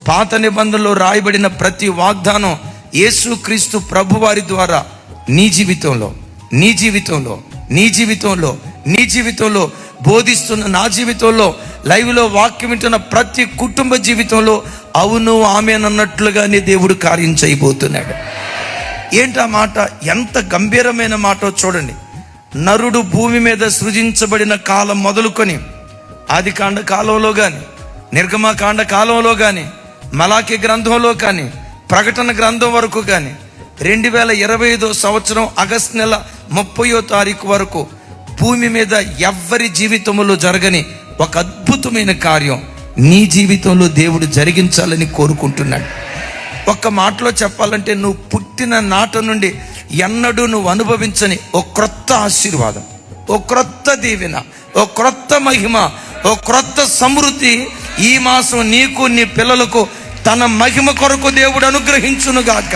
పాత నిబంధనలో రాయబడిన ప్రతి వాగ్దానం యేసుక్రీస్తు ప్రభువారి ద్వారా నీ జీవితంలో బోధిస్తున్న నా జీవితంలో, లైవ్లో వాక్యం వింటున్న ప్రతి కుటుంబ జీవితంలో అవును ఆమేనన్నట్లుగానే దేవుడు కార్యం చేయబోతున్నాడు. ఏంటా మాట? ఎంత గంభీరమైన మాటో చూడండి. నరుడు భూమి మీద సృజించబడిన కాలం మొదలుకొని ఆదికాండ కాలంలో కానీ, నిర్గమకాండ కాలంలో కానీ, మలాకి గ్రంథంలో కానీ, ప్రకటన గ్రంథం వరకు కానీ 2025 సంవత్సరం ఆగస్టు నెల 30వ తారీఖు వరకు భూమి మీద ఎవ్వరి జీవితంలో జరగని ఒక అద్భుతమైన కార్యం నీ జీవితంలో దేవుడు జరిగించాలని కోరుకుంటున్నాడు. ఒక్క మాటలో చెప్పాలంటే, నువ్వు పుట్టిన నాట నుండి ఎన్నడూ నువ్వు అనుభవించని ఓ క్రొత్త ఆశీర్వాదం, ఓ క్రొత్త దీవెన, ఓ క్రొత్త మహిమ, ఓ క్రొత్త సమృద్ధి ఈ మాసం నీకు నీ పిల్లలకు తన మహిమ కొరకు దేవుడు అనుగ్రహించునుగాక.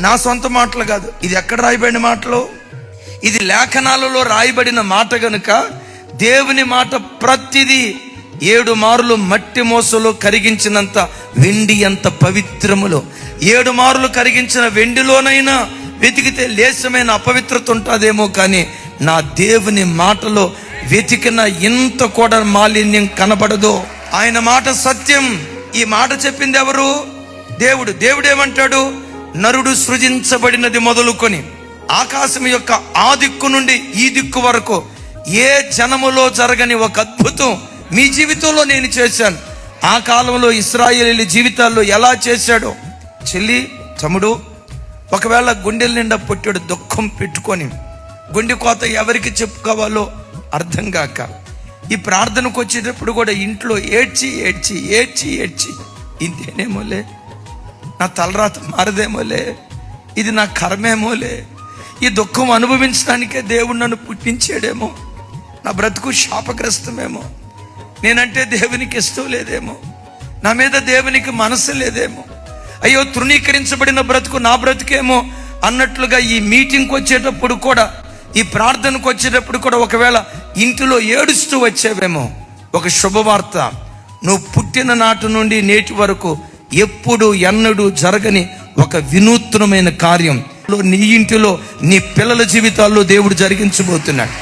నా సొంత మాటలు కాదు, ఇది ఎక్కడ రాయబడిన మాటలు? ఇది లేఖనాలలో రాయబడిన మాట గనుక దేవుని మాట ప్రతిదీ 7 మార్లు మట్టి మోసలో కరిగించినంత వెండి అంత పవిత్రములో, 7 మార్లు కరిగించిన వెండిలోనైనా వెతికితే లేశమైన అపవిత్రత ఉంటుందేమో, కానీ నా దేవుని మాటలో వెతికిన ఇంత కూడా మాలిన్యం కనబడదు. ఆయన మాట సత్యం. ఈ మాట చెప్పింది ఎవరు? దేవుడు. దేవుడు ఏమంటాడు? నరుడు సృజించబడినది మొదలుకొని ఆకాశం యొక్క ఆ దిక్కు నుండి ఈ దిక్కు వరకు ఏ జనములో జరగని ఒక అద్భుతం మీ జీవితంలో నేను చేశాను. ఆ కాలంలో ఇశ్రాయేలీయుల జీవితాల్లో ఎలా చేశాడో, చెల్లి తమ్ముడు, ఒకవేళ గుండెల నిండా పొట్టాడు దుఃఖం పెట్టుకొని, గుండె కోత ఎవరికి చెప్పుకోవాలో అర్థం కాక, ఈ ప్రార్థనకు వచ్చేటప్పుడు కూడా ఇంట్లో ఏడ్చి ఇంతేనేమోలే, నా తలరాత మారదేమోలే, ఇది నా కర్మేమోలే, ఈ దుఃఖం అనుభవించడానికే దేవుడు నన్ను పుట్టించాడేమో, నా బ్రతుకు శాపగ్రస్తమేమో, నేనంటే దేవునికి ఇష్టం లేదేమో, నా మీద దేవునికి మనసు లేదేమో, అయ్యో తృణీకరించబడిన బ్రతుకు నా బ్రతుకేమో అన్నట్లుగా ఈ మీటింగ్కి వచ్చేటప్పుడు కూడా, ఈ ప్రార్థనకు వచ్చేటప్పుడు కూడా ఒకవేళ ఇంటిలో ఏడుస్తూ వచ్చేవేమో, ఒక శుభవార్త, నువ్వు పుట్టిన నాటి నుండి నేటి వరకు ఎప్పుడు ఎన్నడూ జరగని ఒక వినూత్నమైన కార్యం నీ ఇంటిలో నీ పిల్లల జీవితాల్లో దేవుడు జరిగించబోతున్నాడు.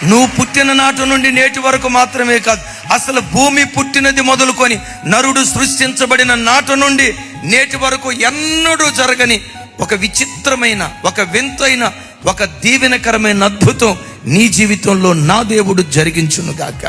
నువ్వు పుట్టిన నాటి నుండి నేటి వరకు మాత్రమే కాదు, అసలు భూమి పుట్టినది మొదలుకొని నరుడు సృష్టించబడిన నాటి నుండి నేటి వరకు ఎన్నడూ జరగని ఒక విచిత్రమైన, ఒక వింతైన, ఒక దీవెనకరమైన అద్భుతం నీ జీవితంలో నా దేవుడు జరిగించునుగాక.